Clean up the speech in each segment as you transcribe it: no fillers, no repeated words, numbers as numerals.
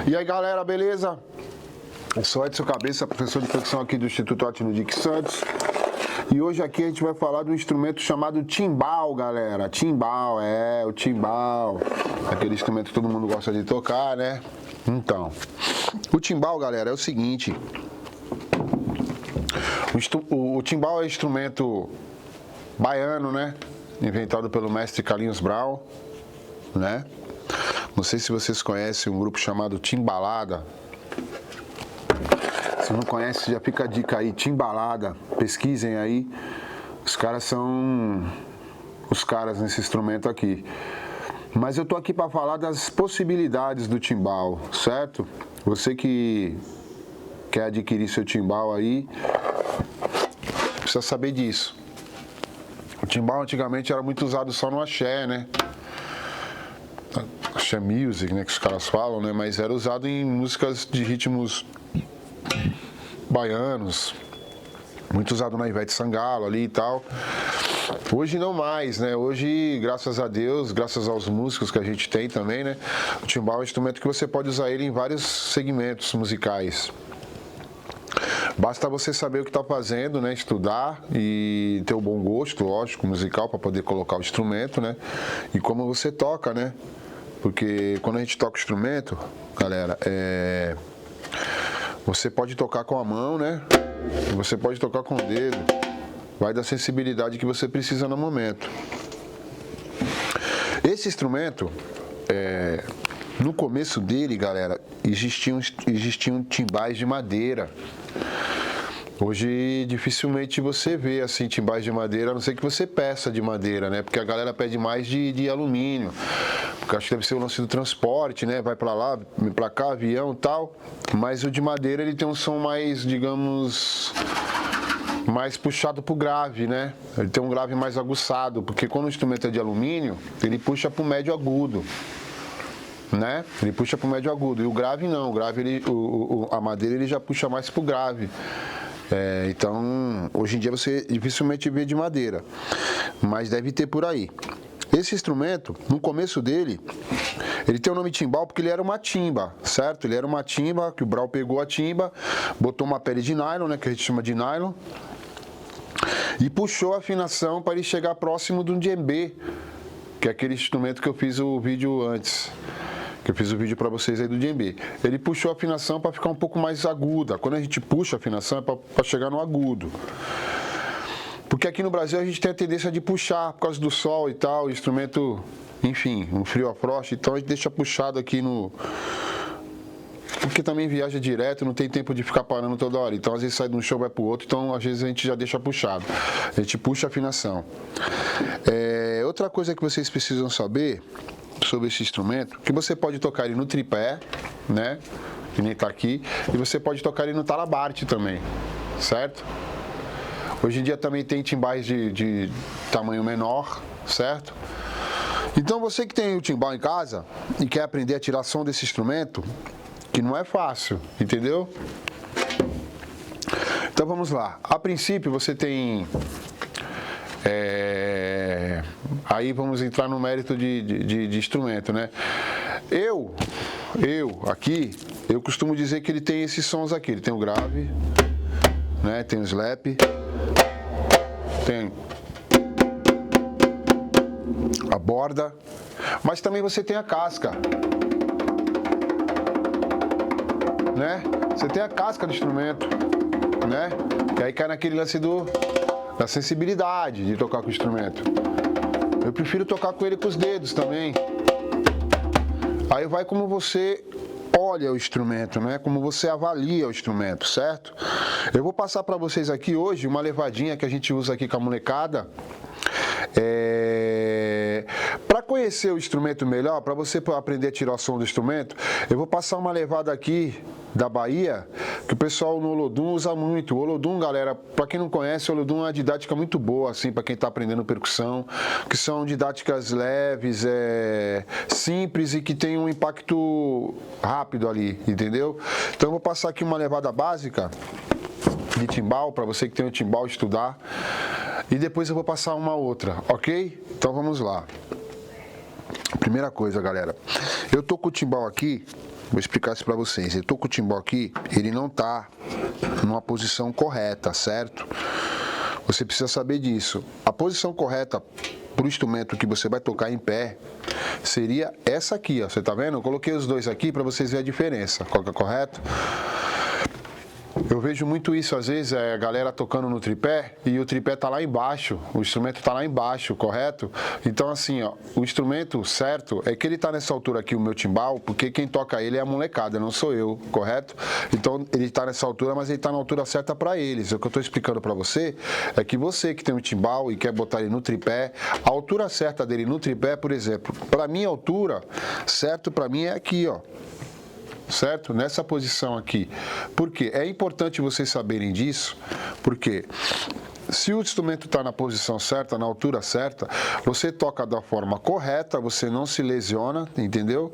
E aí galera, beleza? Eu sou Edson Cabeça, professor de percussão aqui do Instituto Atino Dick Santos. E hoje aqui a gente vai falar de um instrumento chamado timbal, galera. Timbal, o timbal. Aquele instrumento que todo mundo gosta de tocar, né? Então, o timbal, galera, é o seguinte. O timbal é um instrumento baiano, né? Inventado pelo mestre Carlinhos Brau, né? Não sei se vocês conhecem um grupo chamado Timbalada. Se não conhece, já fica a dica aí, Timbalada. Pesquisem aí. Os caras são os caras nesse instrumento aqui. Mas eu tô aqui para falar das possibilidades do timbal, certo? Você que quer adquirir seu timbal aí, precisa saber disso. O timbal antigamente era muito usado só no axé, né? Axé music, né, que os caras falam, né? Mas era usado em músicas de ritmos baianos, muito usado na Ivete Sangalo ali e tal. Hoje não mais, né? Hoje, graças a Deus, graças aos músicos que a gente tem também, né? O timbal é um instrumento que você pode usar ele em vários segmentos musicais. Basta você saber o que está fazendo, né? Estudar e ter um bom gosto, lógico, musical para poder colocar o instrumento, né? E como você toca, né? Porque quando a gente toca o instrumento, galera, você pode tocar com a mão, né? Você pode tocar com o dedo. Vai da sensibilidade que você precisa no momento. Esse instrumento, no começo dele, galera, existiam timbais de madeira. Hoje dificilmente você vê assim timbais de madeira, a não ser que você peça de madeira, né? Porque a galera pede mais de alumínio. Porque acho que deve ser o lance do transporte, né? Vai pra lá, pra cá, avião e tal. Mas o de madeira ele tem um som mais, digamos, mais puxado pro grave, né? Ele tem um grave mais aguçado, porque quando o instrumento é de alumínio, ele puxa pro médio agudo, né? Ele puxa pro médio agudo. E o grave não, o grave a madeira ele já puxa mais pro grave. Então, hoje em dia você dificilmente vê de madeira, mas deve ter por aí. Esse instrumento, no começo dele, ele tem o nome timbal porque ele era uma timba, certo? Ele era uma timba, que o Brau pegou a timba, botou uma pele de nylon, né, que a gente chama de nylon, e puxou a afinação para ele chegar próximo de um djembe, que é aquele instrumento que eu fiz o vídeo antes. Que eu fiz o vídeo para vocês aí do djembe. Ele puxou a afinação para ficar um pouco mais aguda. Quando a gente puxa a afinação é para chegar no agudo. Porque aqui no Brasil a gente tem a tendência de puxar por causa do sol e tal, o instrumento, enfim, um frio a frost, então a gente deixa puxado aqui no... Porque também viaja direto, não tem tempo de ficar parando toda hora. Então às vezes sai de um show vai pro outro, então às vezes a gente já deixa puxado. A gente puxa a afinação. Outra coisa que vocês precisam saber sobre esse instrumento, que você pode tocar ele no tripé, né, que nem tá aqui, e você pode tocar ele no talabarte também, certo? Hoje em dia também tem timbais de tamanho menor, certo? Então você que tem o timbal em casa e quer aprender a tirar som desse instrumento, que não é fácil, entendeu? Então vamos lá. A princípio você tem... Aí vamos entrar no mérito de instrumento, né? Eu costumo dizer que ele tem esses sons aqui. Ele tem o grave, né? Tem o slap, tem a borda, mas também você tem a casca, né? Você tem a casca do instrumento, né? E aí cai naquele lance da sensibilidade de tocar com o instrumento. Eu prefiro tocar com ele com os dedos também. Aí vai como você olha o instrumento, né? Como você avalia o instrumento, certo? Eu vou passar para vocês aqui hoje uma levadinha que a gente usa aqui com a molecada. Para conhecer o instrumento melhor, para você aprender a tirar o som do instrumento, eu vou passar uma levada aqui da Bahia, que o pessoal no Olodum usa muito. O Olodum, galera, para quem não conhece, o Olodum é uma didática muito boa, assim, para quem está aprendendo percussão, que são didáticas leves, simples e que tem um impacto rápido ali, entendeu? Então eu vou passar aqui uma levada básica de timbal, para você que tem o timbal estudar, e depois eu vou passar uma outra, ok? Então vamos lá. Primeira coisa, galera, eu tô com o timbal aqui, Vou explicar isso para vocês. Eu tô com o timbal aqui, ele não tá numa posição correta, certo? Você precisa saber disso. A posição correta para o instrumento que você vai tocar em pé seria essa aqui, ó. Você tá vendo? Eu coloquei os dois aqui para vocês verem a diferença. Qual que é correto? Eu vejo muito isso, às vezes, a galera tocando no tripé e o tripé tá lá embaixo, o instrumento tá lá embaixo, correto? Então, assim, ó, o instrumento certo é que ele tá nessa altura aqui, o meu timbal, porque quem toca ele é a molecada, não sou eu, correto? Então, ele tá nessa altura, mas ele tá na altura certa para eles. O que eu tô explicando para você é que você que tem um timbal e quer botar ele no tripé, a altura certa dele no tripé, por exemplo, para minha altura, certo para mim é aqui, ó. Certo? Nessa posição aqui. Por quê? É importante vocês saberem disso, porque se o instrumento está na posição certa, na altura certa, você toca da forma correta, você não se lesiona, entendeu?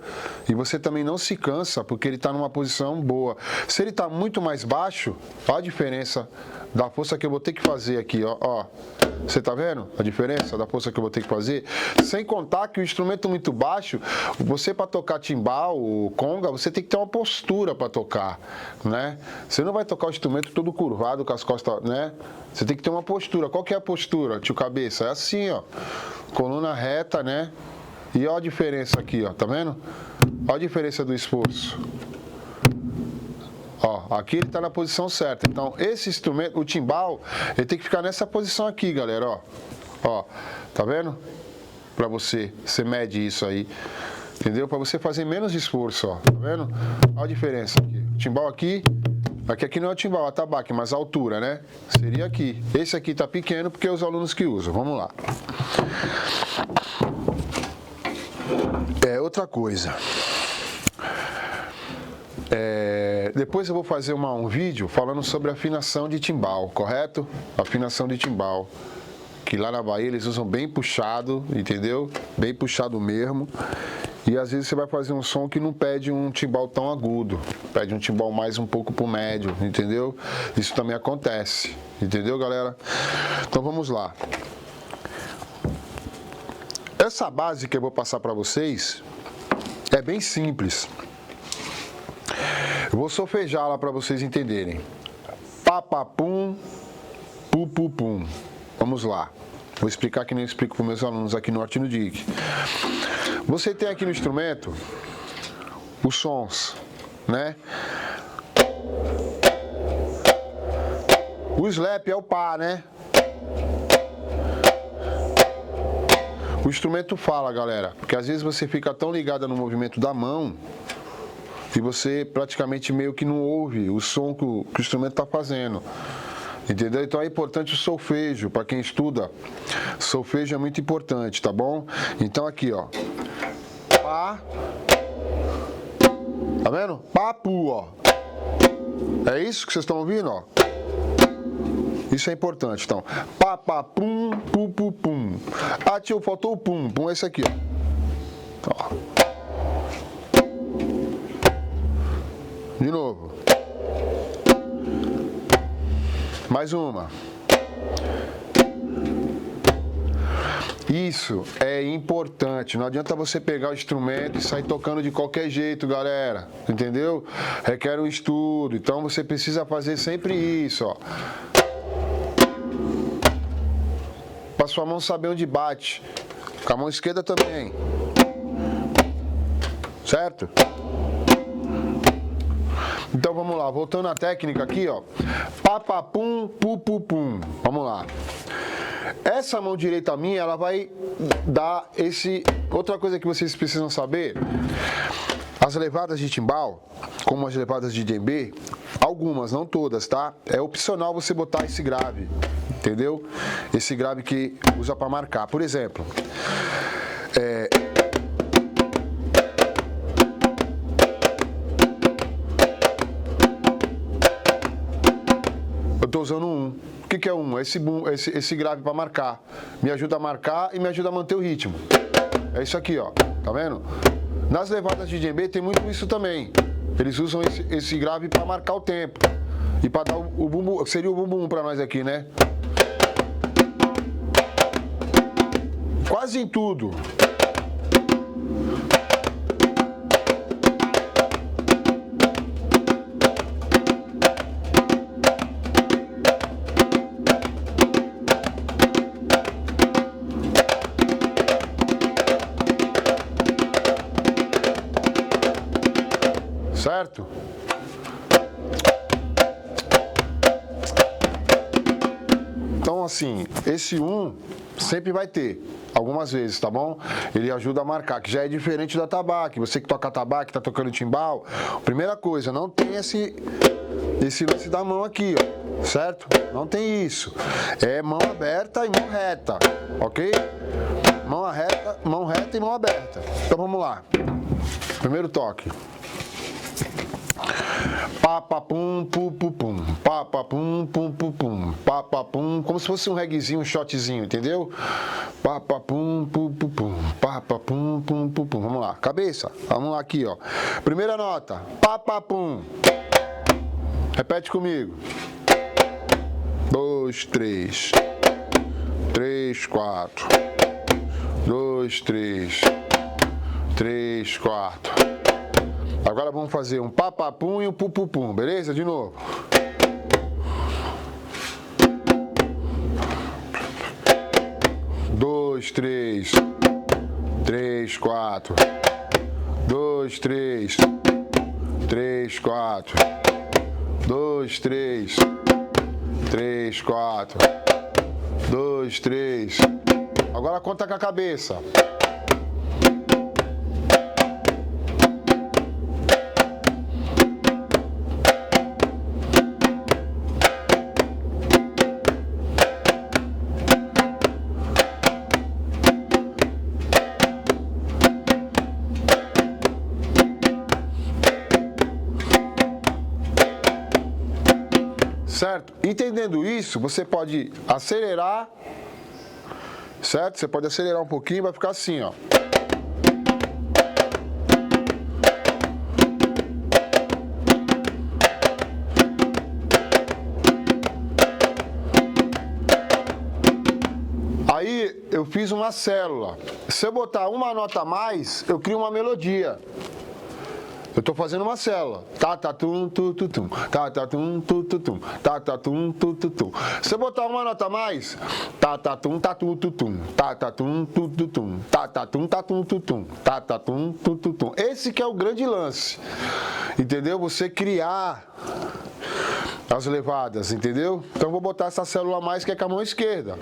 E você também não se cansa, porque ele está numa posição boa. Se ele está muito mais baixo, olha a diferença da força que eu vou ter que fazer aqui, ó. Você tá vendo a diferença da força que eu vou ter que fazer? Sem contar que o instrumento muito baixo, você para tocar timbal, conga, você tem que ter uma postura para tocar, né? Você não vai tocar o instrumento todo curvado com as costas, né? Você tem que ter uma postura. Qual que é a postura, tio Cabeça? É assim, ó. Coluna reta, né? E olha a diferença aqui, ó. Tá vendo? Olha a diferença do esforço. Ó, aqui ele está na posição certa. Então, esse instrumento, o timbal, ele tem que ficar nessa posição aqui, galera, ó. Ó, tá vendo? Para você mede isso aí, entendeu? Para você fazer menos esforço, ó. Tá vendo? Olha a diferença aqui. O timbal aqui não é o timbal, é atabaque, mas a altura, né? Seria aqui. Esse aqui tá pequeno porque é os alunos que usam. Vamos lá. Outra coisa. Depois eu vou fazer um vídeo falando sobre afinação de timbal, correto? Afinação de timbal. Que lá na Bahia eles usam bem puxado, entendeu? Bem puxado mesmo. E às vezes você vai fazer um som que não pede um timbal tão agudo. Pede um timbal mais um pouco pro médio, entendeu? Isso também acontece, entendeu, galera? Então vamos lá. Essa base que eu vou passar para vocês é bem simples. Eu vou solfejá-la para vocês entenderem. Papapum, pupupum. Vamos lá. Vou explicar que nem eu explico para meus alunos aqui no Arte no Dic. Você tem aqui no instrumento os sons, né? O slap é o pá, né? O instrumento fala, galera, porque às vezes você fica tão ligada no movimento da mão e você praticamente meio que não ouve o som que o instrumento está fazendo. Entendeu? Então é importante o solfejo, para quem estuda, solfejo é muito importante, tá bom? Então aqui, ó. Pá. Tá vendo? Papu, ó. É isso que vocês estão ouvindo, ó? Isso é importante, então. Pá, pá, pum, pum, pum, pum. Ah, tio, faltou o pum, pum, esse aqui, ó. De novo. Mais uma. Isso é importante. Não adianta você pegar o instrumento e sair tocando de qualquer jeito, galera. Entendeu? Requer um estudo. Então você precisa fazer sempre isso, ó. Para sua mão saber onde bate. Com a mão esquerda também. Certo? Então vamos lá, voltando à técnica aqui, ó. Papapum, pupupum. Vamos lá. Essa mão direita minha, ela vai dar esse... Outra coisa que vocês precisam saber, as levadas de timbal, como as levadas de djembe, algumas, não todas, tá? É opcional você botar esse grave, entendeu? Esse grave que usa para marcar. Por exemplo, eu tô usando um. O que é um? Esse grave para marcar. Me ajuda a marcar e me ajuda a manter o ritmo. É isso aqui, ó. Tá vendo? Nas levadas de djembe tem muito isso também. Eles usam esse grave para marcar o tempo. E para dar o bumbum, seria o bumbum para nós aqui, né? Quase em tudo. certo? Então, assim, esse 1 sempre vai ter, algumas vezes, tá bom? Ele ajuda a marcar, que já é diferente da atabaque. Você que toca atabaque, tá tocando timbal, primeira coisa, não tem esse lance da mão aqui, ó, certo? Não tem isso. É mão aberta e mão reta, ok? Mão reta e mão aberta. Então vamos lá. Primeiro toque. Pá, pá, pum, pum, pum, pum. Pá, pá, pum, pum, pum, pum. Pá, pá, pum. Como se fosse um reguezinho, um shotzinho, entendeu? Pá, pá, pum, pum, pum, pum. Pá, pá, pum, pum, pum, pum. Vamos lá, cabeça. Vamos lá aqui, ó. Primeira nota. Pá, pá, pum. Repete comigo. 2, 3. 3, 4. 2, 3. 3, 4. Agora vamos fazer um papapum e um pupupum, beleza? De novo. Dois, 3. 3, 4. 2, 3. 3, 4. 2, 3. 3, 4. 2, 3. Agora conta com a cabeça. Certo? Entendendo isso, você pode acelerar, certo? Você pode acelerar um pouquinho, vai ficar assim, ó. Aí eu fiz uma célula. Se eu botar uma nota a mais, eu crio uma melodia. Eu tô fazendo uma célula. Tá, tá, tum, tu, tu, tum. Tá, tá, tum, tu, tu, tum. Tá, tá, tum, tu, tu, tum. Se eu botar uma nota a mais, tá, tá, tum, tá, tu, tu, tum. Tá, tá, tum, tu, tu, tum. Tá, tá, tum, tá, tum, tu, tum. Tá, tá, tum, tu, tu, tum. Esse que é o grande lance. Entendeu? Você criar as levadas, entendeu? Então vou botar essa célula a mais que é com a mão esquerda.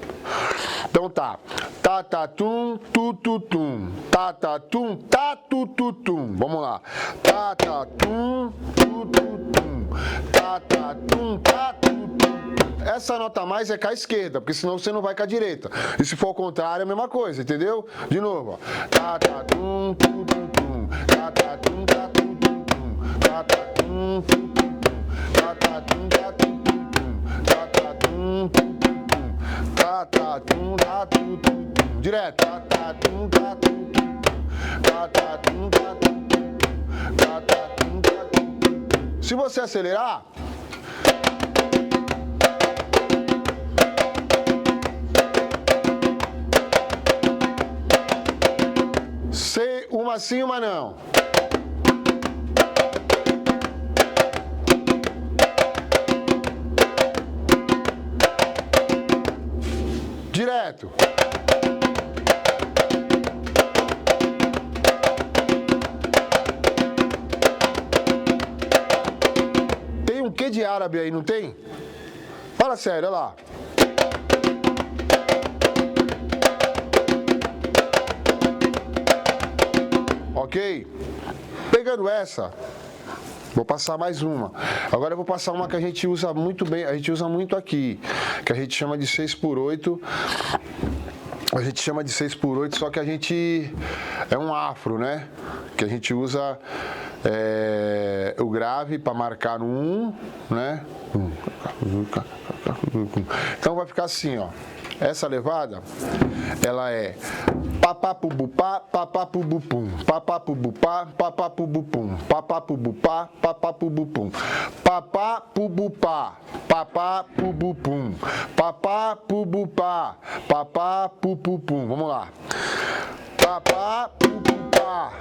Então tá. Tá, tá, tum, tu, tu, tum. Tá, tá, tum, tá, tu, tu, tum. Vamos lá. Tá, tá, tum, tu, tu, tum. Tá, tá, tum, tá, tu, tu, tum. Essa nota a mais é com a esquerda, porque senão você não vai com a direita. E se for o contrário, é a mesma coisa, entendeu? De novo, ó. Tá, tá, tum, tu, tu, tum. Tá, tá, tum, tá, tu, tu, tum. Tá, tá, tum, tu, tu, tum. Tá, tá, tum, tá, tu, tu, tum. Tá, tá, tum, tu, tu, tum. Tá, tá, tum, tá, tu, tu, tum. Direto. Tá, tá, tum, tá, tu, tu, tum. Tá, tá, tum, tá, tu, tu, tum. Tá, tá, tum, tá, tu, tu, tum. Se você acelerar, uma sim, uma não. Direto. Tem um quê de árabe aí, não tem? Fala sério, olha lá. Ok? Pegando essa, vou passar mais uma. Agora eu vou passar uma que a gente usa muito bem, a gente usa muito aqui, que a gente chama de 6x8. A gente chama de 6x8, só que a gente é um afro, né? Que a gente usa o grave para marcar no 1, né? Então vai ficar assim, ó. Essa levada, ela é papapubupá, papapubupum, papapubupá, papapubupum, papapubupá, papapubupum, papapubupá, papapubupum, papapubupá, papapubupum. Vamos lá. Papapubupá,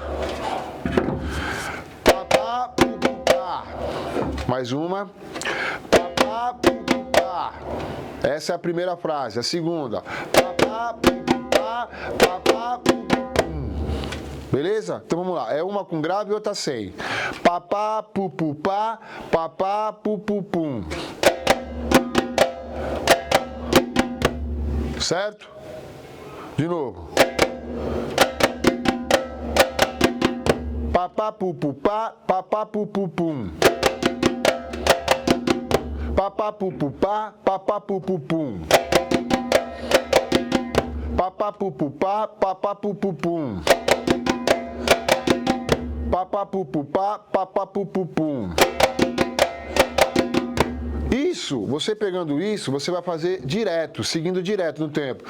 papapubupá. Mais uma. Papapubupá. Essa é a primeira frase. A segunda. Beleza? Então vamos lá. É uma com grave e outra sem. Papá, pupupá, papá, pupupum. Certo? De novo. Papá, pupupá, papá, pupupum. Papá, pupupá, papá, pupupum. Papá, pupupá, papá, pupupum. Papá, pupupá, papá, pupupum. Isso, você pegando isso, você vai fazer direto, seguindo direto no tempo.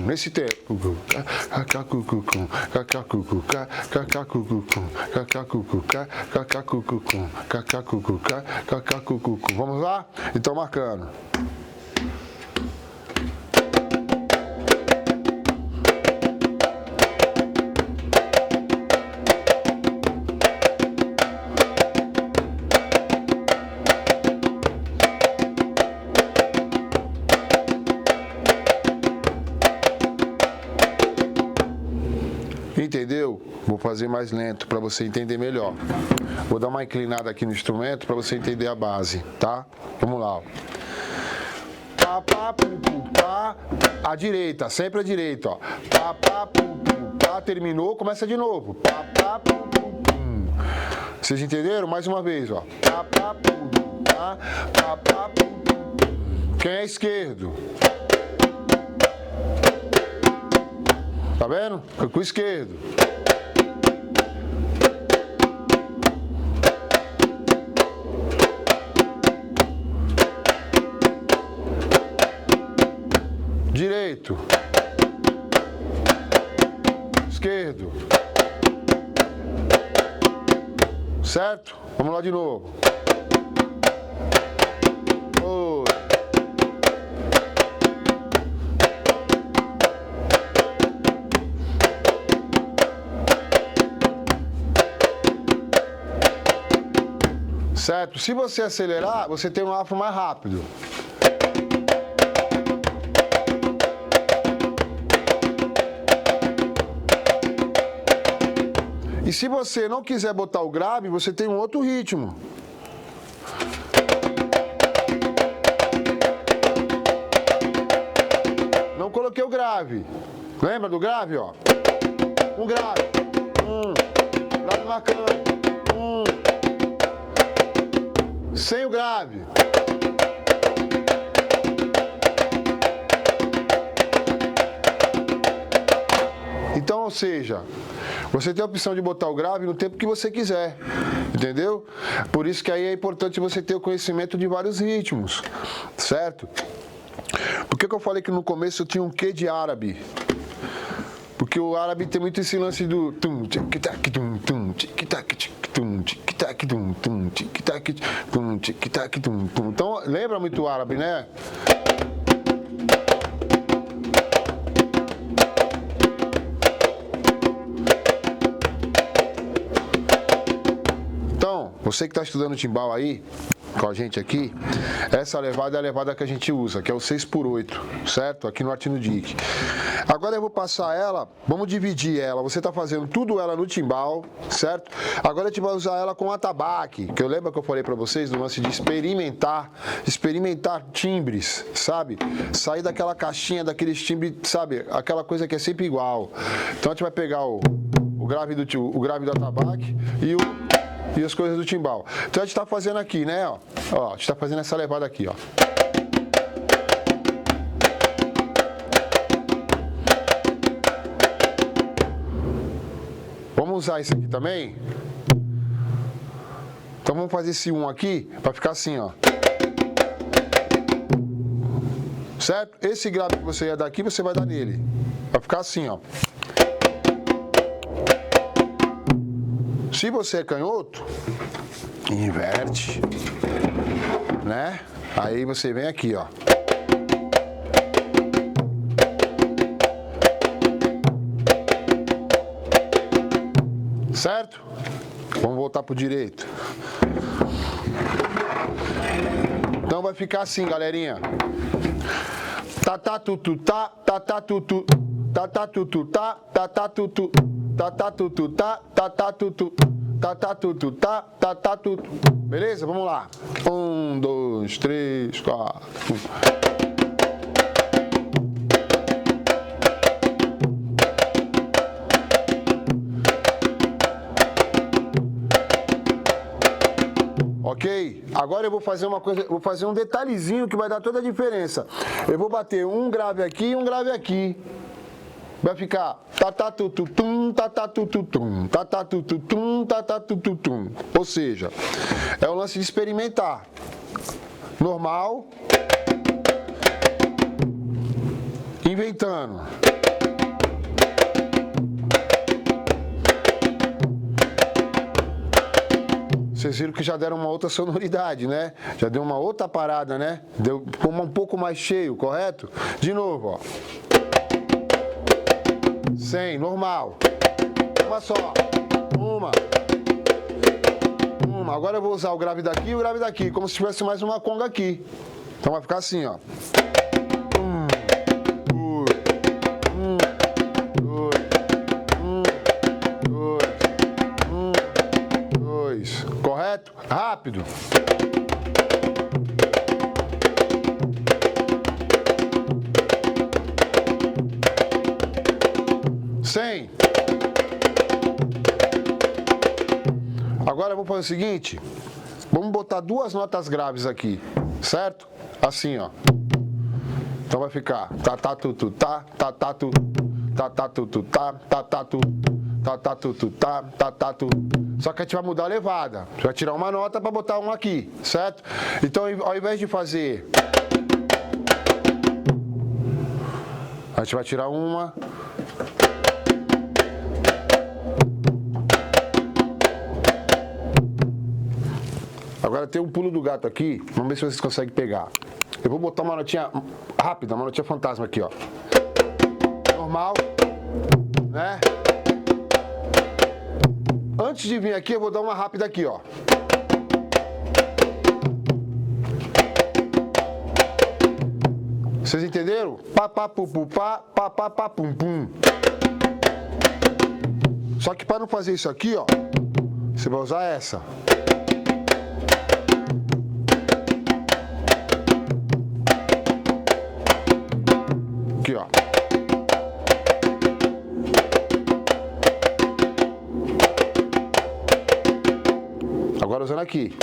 Nesse tempo. Vamos lá? Então marcando. Entendeu? Vou fazer mais lento para você entender melhor. Vou dar uma inclinada aqui no instrumento para você entender a base, tá? Vamos lá. Papá, pupupá, a direita, sempre a direita, ó. Papá, pupupá, terminou, começa de novo. Papá, pupupum. Vocês entenderam? Mais uma vez, ó. Papá, pupupá, papá, pupupum. Quem é esquerdo? Tá vendo? Com o esquerdo. Direito. Esquerdo. Certo? Vamos lá de novo. Certo? Se você acelerar, você tem um afro mais rápido. E se você não quiser botar o grave, você tem um outro ritmo. Não coloquei o grave. Lembra do grave, ó? Um grave. Grave marcando. Sem o grave. Então, ou seja, você tem a opção de botar o grave no tempo que você quiser, entendeu? Por isso que aí é importante você ter o conhecimento de vários ritmos, certo? Por que eu falei que no começo eu tinha um quê de árabe? Porque o árabe tem muito esse lance do então, lembra muito o árabe, né? Então, você que está estudando timbal aí, com a gente aqui, essa levada é a levada que a gente usa, que é o 6x8, certo? Aqui no Artino Dick. Agora eu vou passar ela, vamos dividir ela, você está fazendo tudo ela no timbal, certo? Agora a gente vai usar ela com atabaque, que eu lembro que eu falei para vocês do lance de experimentar timbres, sabe? Sair daquela caixinha, daqueles timbres, sabe? Aquela coisa que é sempre igual. Então a gente vai pegar o grave do atabaque e as coisas do timbal. Então a gente está fazendo aqui, né? Ó, a gente está fazendo essa levada aqui, ó. Vamos usar isso aqui também? Então vamos fazer esse 1 aqui para ficar assim, ó. Certo? Esse grave que você ia dar aqui, você vai dar nele. Vai ficar assim, ó. Se você é canhoto, inverte, né? Aí você vem aqui, ó. Certo? Vamos voltar pro direito. Então vai ficar assim, galerinha. Tá, tá, tu, tu, tá, tá, tá, tu, tu. tá, tá, tu, tu, tá, tá, tá, tu, tu, tá, tá, tu, tu, tá, tá, tá, tu, tu, tá, tá, tu, tu, tá, tá, tá, tu, tu. Beleza? Vamos lá. 1, 2, 3, 4. Ok? Agora eu vou fazer uma coisa, vou fazer um detalhezinho que vai dar toda a diferença. Eu vou bater um grave aqui e um grave aqui. Vai ficar tá tá tu tu tum, tá tá tu tu tum, tá tá tu tu tum, tá tá tu tu tum. Ou seja, é o lance de experimentar. Normal. Inventando. Vocês viram que já deram uma outra sonoridade, né? Já deu uma outra parada, né? Deu um pouco mais cheio, correto? De novo, ó. 100, normal. Uma só. Uma. Agora eu vou usar o grave daqui e o grave daqui, como se tivesse mais uma conga aqui. Então vai ficar assim, ó. 2. Correto? Rápido. Agora eu vou fazer o seguinte, vamos botar duas notas graves aqui, certo? Assim, ó. Então vai ficar tá tá tu tu tá, tá tá tu, tá tá tu tu tá, tá tá tu, tá tá tu tu tá, tá tá tu. Só que a gente vai mudar a levada. A gente vai tirar uma nota para botar uma aqui, certo? Então ao invés de fazer, a gente vai tirar uma. Agora tem um pulo do gato aqui, vamos ver se vocês conseguem pegar. Eu vou botar uma notinha rápida, uma notinha fantasma aqui, ó. Normal, né? Antes de vir aqui, eu vou dar uma rápida aqui, ó. Vocês entenderam? Pá, pá, pu, pu, pá, pá, pá, pá, pum, pum. Só que para não fazer isso aqui, ó, você vai usar essa. Aqui, ó. Agora usando aqui.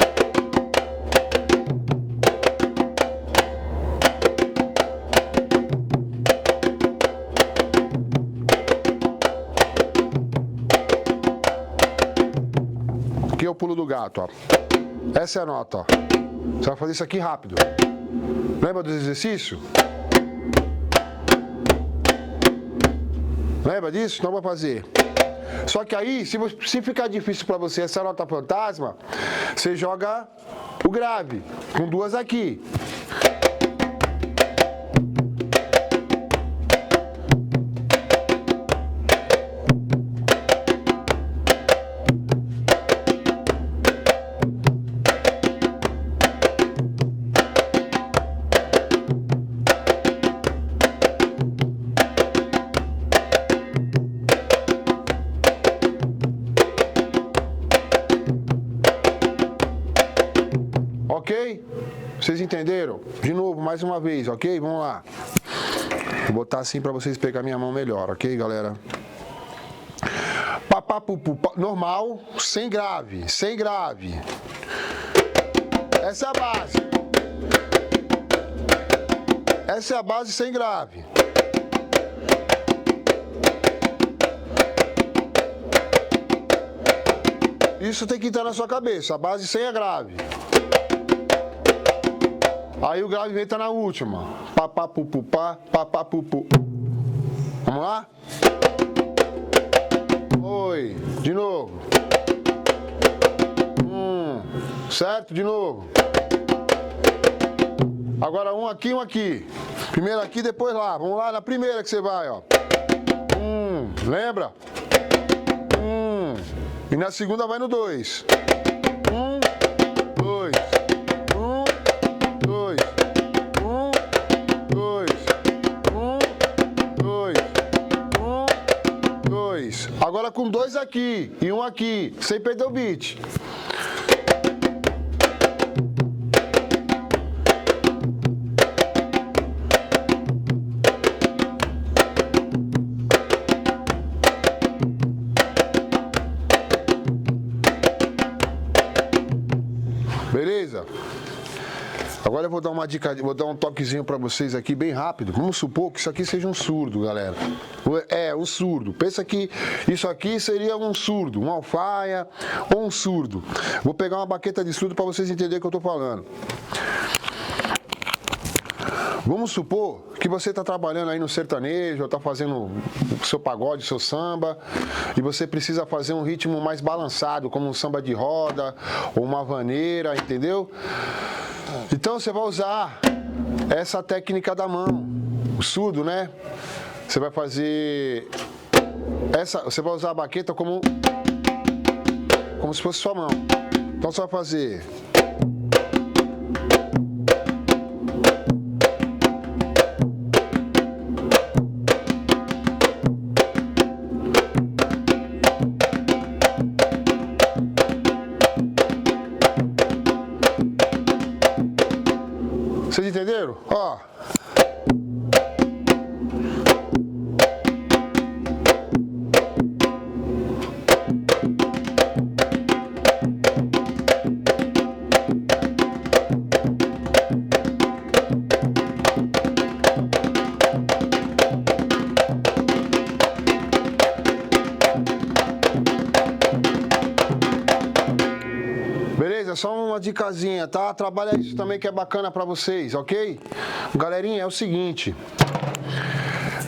Aqui é o pulo do gato, ó. Essa é a nota, ó. Você vai fazer isso aqui rápido. Lembra dos exercícios? Lembra disso? Então vou fazer. Só que aí, se ficar difícil para você essa nota fantasma, você joga o grave, com duas aqui. Ok? Vocês entenderam? De novo, mais uma vez, ok? Vamos lá. Vou botar assim para vocês pegarem minha mão melhor, ok, galera? Papá, pupu, normal, sem grave, sem grave. Essa é a base. Essa é a base sem grave. Isso tem que entrar na sua cabeça, a base sem a grave. Aí o grave entra na última. Pá, pá, pu, pu, pá, pá, pá, pu, pu. Vamos lá? Oi. De novo. Certo? De novo. Agora um aqui, um aqui. Primeiro aqui, depois lá. Vamos lá na primeira que você vai, ó. Lembra? E na segunda vai no 2. 2. 2. 1, 2. 1, 2. 2. Agora com 2 aqui e 1 aqui, sem perder o beat. Beleza? Agora eu vou dar uma dica, vou dar um toquezinho para vocês aqui bem rápido. Vamos supor que isso aqui seja um surdo, galera. É, um surdo. Pensa que isso aqui seria um surdo, um alfaia ou um surdo. Vou pegar uma baqueta de surdo para vocês entenderem o que eu tô falando. Vamos supor que você está trabalhando aí no sertanejo, ou está fazendo o seu pagode, o seu samba, e você precisa fazer um ritmo mais balançado, como um samba de roda, ou uma vaneira, entendeu? Então você vai usar essa técnica da mão, o surdo, né? Você vai fazer você vai usar a baqueta como se fosse sua mão. Então você vai fazer... Vocês entenderam? Ó. Beleza? Só uma dicasinha, tá? Trabalha isso também que é bacana pra vocês, ok? Galerinha, é o seguinte...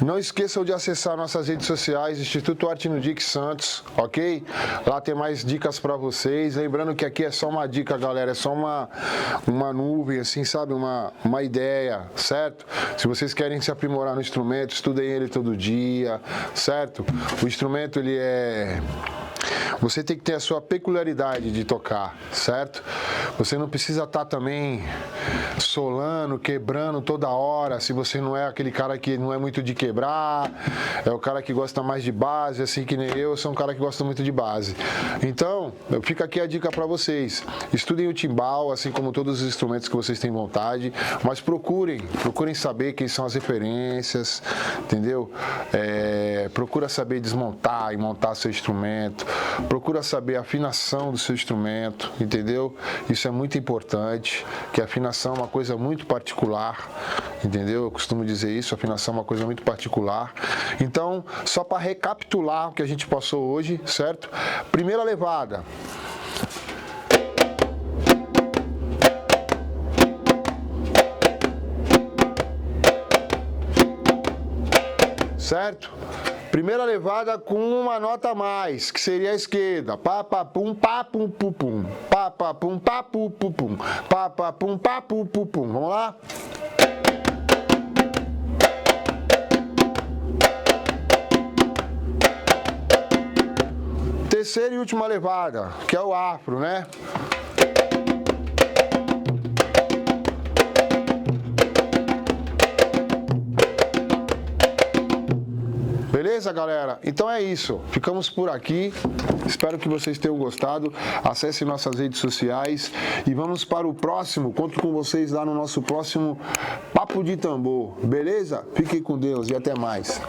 Não esqueçam de acessar nossas redes sociais, Instituto Arte no Dix Santos, ok? Lá tem mais dicas pra vocês. Lembrando que aqui é só uma dica, galera, é só uma nuvem, assim, sabe? Uma ideia, certo? Se vocês querem se aprimorar no instrumento, estudem ele todo dia, certo? O instrumento, ele é... Você tem que ter a sua peculiaridade de tocar, certo? Você não precisa estar também solando, quebrando toda hora, se você não é aquele cara que não é muito de quebrar, é o cara que gosta mais de base, assim que nem eu sou um cara que gosta muito de base. Então, fica aqui a dica para vocês. Estudem o timbal, assim como todos os instrumentos que vocês têm vontade, mas procurem saber quem são as referências, entendeu? Procura saber desmontar e montar seu instrumento. Procura saber a afinação do seu instrumento, entendeu? Isso é muito importante, que a afinação é uma coisa muito particular, entendeu? Eu costumo dizer isso, a afinação é uma coisa muito particular. Então, só para recapitular o que a gente passou hoje, certo? Primeira levada. Certo? Primeira levada com uma nota a mais, que seria a esquerda. Pá, pá, pum, pá, pum, pum, pum. Pá, pá, pum, pá, pum, pum, pum. Pá, pá, pum, pá, pum, pum, pum. Vamos lá? Terceira e última levada, que é o afro, né? Beleza, galera? Então é isso. Ficamos por aqui. Espero que vocês tenham gostado. Acessem nossas redes sociais e vamos para o próximo. Conto com vocês lá no nosso próximo Papo de Tambor. Beleza? Fiquem com Deus e até mais.